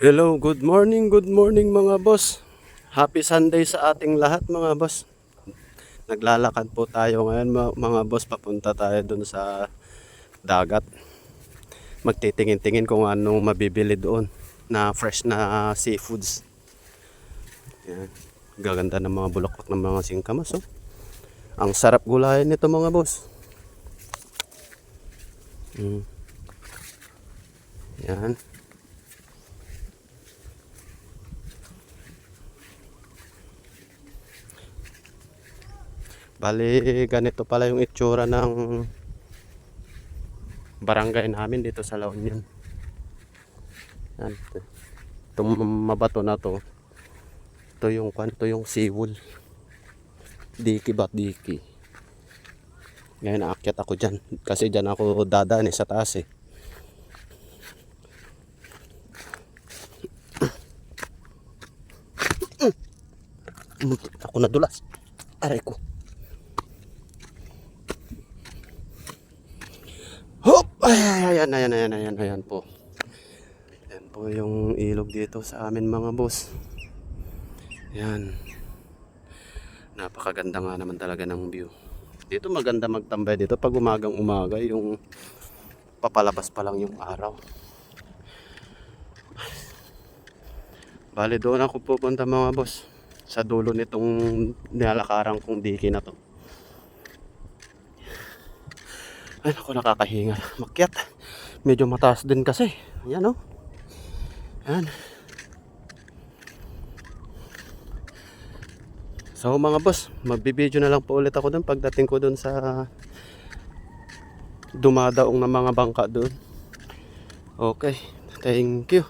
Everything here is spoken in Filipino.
Hello, good morning mga boss. Happy Sunday sa ating lahat mga boss. Naglalakad po tayo ngayon mga boss, papunta tayo dun sa dagat. Magtitingin-tingin kung anong mabibili doon na fresh na seafoods. Yan. Gaganda ng mga bulaklak ng mga singkamas. Oh. Ang sarap gulayan nito mga boss. Yan. Bali, ganito pala yung itsura ng barangay namin dito sa La Union. Yan. Itong mabato na to. Ito yung seawall. Diki ba? Diki. Ngayon aakyat ako dyan. Kasi dyan ako dadaan sa taas eh. Ako nadulas. Aray ko. Hop! Ayan po. Ayan po yung ilog dito sa amin mga boss. Yan. Napakaganda nga naman talaga ng view. Dito maganda magtambay dito pag umagang umaga, yung papalabas pa lang yung araw. Bali doon ako pupunta mga boss. Sa dulo nitong nilalakaran kong diki na to. Ay naku, nakakahinga makyat. Medyo mataas din kasi. Ayan o. Ayan. So mga boss, magbibideo na lang po ulit ako dun pagdating ko dun sa dumadaong na mga bangka dun. Okay, thank you.